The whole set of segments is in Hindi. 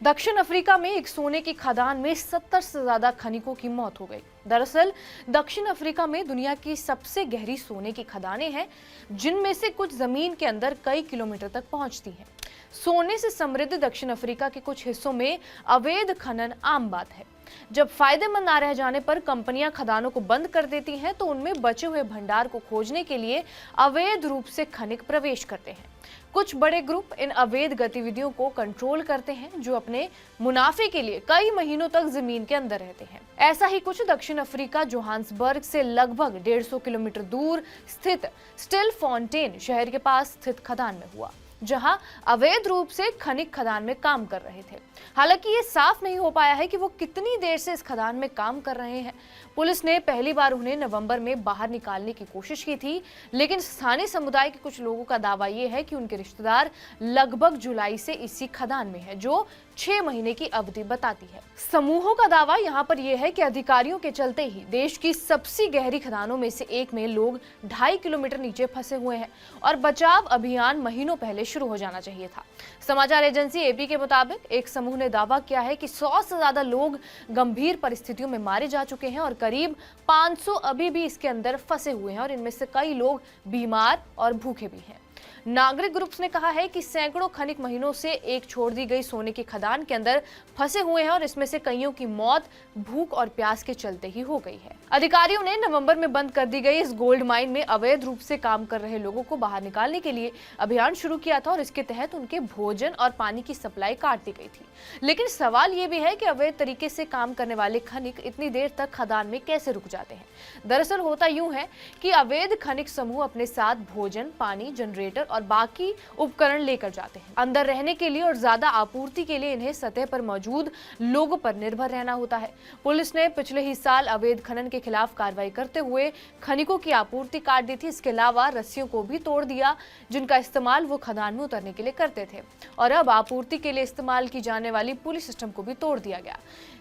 दक्षिण अफ्रीका में एक सोने की खदान में 70 से ज्यादा खनिकों की मौत हो गई। दरअसल दक्षिण अफ्रीका में दुनिया की सबसे गहरी सोने की खदानें हैं, जिनमें से कुछ जमीन के अंदर कई किलोमीटर तक पहुंचती हैं। सोने से समृद्ध दक्षिण अफ्रीका के कुछ हिस्सों में अवैध खनन आम बात है। जब फायदेमंद ना रह जाने पर कंपनियां खदानों को बंद कर देती हैं, तो उनमें बचे हुए भंडार को खोजने के लिए अवैध रूप से खनिक प्रवेश करते हैं। कुछ बड़े ग्रुप इन अवैध गतिविधियों को कंट्रोल करते हैं, जो अपने मुनाफे के लिए कई महीनों तक जमीन के अंदर रहते हैं। ऐसा ही कुछ दक्षिण अफ्रीका जोहान्सबर्ग से लगभग 150 किलोमीटर दूर स्थित स्टिलफोंटेन शहर के पास स्थित खदान में हुआ, जहां अवैध रूप से खनिक खदान में काम कर रहे थे। हालांकि ये साफ नहीं हो पाया है कि वो कितनी देर से इस खदान में काम कर रहे हैं। पुलिस ने पहली बार उन्हें नवंबर में बाहर निकालने की कोशिश की थी, लेकिन स्थानीय समुदाय के कुछ लोगों का दावा ये है कि उनके रिश्तेदार लगभग जुलाई से इसी खदान में है, जो 6 महीने की अवधि बताती है। समूहों का दावा यहाँ पर यह है कि अधिकारियों के चलते ही देश की सबसे गहरी खदानों में से एक में लोग 2.5 किलोमीटर नीचे फंसे हुए हैं और बचाव अभियान महीनों पहले शुरू हो जाना चाहिए था। समाचार एजेंसी एपी के मुताबिक एक समूह ने दावा किया है कि 100 से ज्यादा लोग गंभीर परिस्थितियों में मारे जा चुके हैं और करीब 500 अभी भी इसके अंदर फंसे हुए हैं और इनमें से कई लोग बीमार और भूखे भी हैं। नागरिक ग्रुप्स ने कहा है कि सैकड़ों खनिक महीनों से एक छोड़ दी गई सोने की खदान के अंदर फंसे हुए हैं और इसमें से कईयों की मौत भूख और प्यास के चलते ही हो गई है। अधिकारियों ने नवंबर में बंद कर दी गई इस गोल्ड माइन में अवैध रूप से काम कर रहे लोगों को बाहर निकालने के लिए अभियान शुरू किया था और इसके तहत उनके भोजन और पानी की सप्लाई काट दी गई थी। लेकिन सवाल ये भी है कि अवैध तरीके से काम करने वाले खनिक इतनी देर तक खदान में कैसे रुक जाते हैं। दरअसल होता यूं है कि अवैध खनिक समूह अपने साथ भोजन, पानी, जनरेटर और बाकी उपकरण लेकर जाते हैं। अंदर रहने के लिए और ज्यादा आपूर्ति के लिए इन्हें सतह पर मौजूद लोगों पर निर्भर रहना होता है। पुलिस ने पिछले ही साल अवैध खनन के खिलाफ कार्रवाई करते हुए खनिकों की आपूर्ति काट दी थी। इसके अलावा रस्सियों को भी तोड़ दिया, जिनका इस्तेमाल वो खदान में उतरने के लिए करते थे, और अब आपूर्ति के लिए इस्तेमाल की जाने वाली पुलिस सिस्टम को भी तोड़ दिया गया।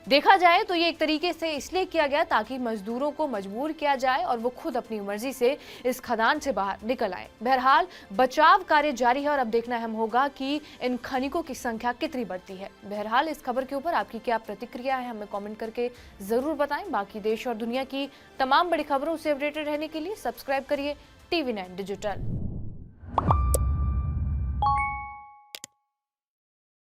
देखा जाए तो ये एक तरीके से इसलिए किया गया ताकि मजदूरों को मजबूर किया जाए और वो खुद अपनी मर्जी से इस खदान से बाहर निकल आए। बहरहाल बचाव कार्य जारी है और अब देखना अहम होगा कि इन खनिकों की संख्या कितनी बढ़ती है। बहरहाल इस खबर के ऊपर आपकी क्या प्रतिक्रिया है, हमें कमेंट करके जरूर बताएं। बाकी देश और दुनिया की तमाम बड़ी खबरों से अपडेटेड रहने के लिए सब्सक्राइब करिए TV9 डिजिटल।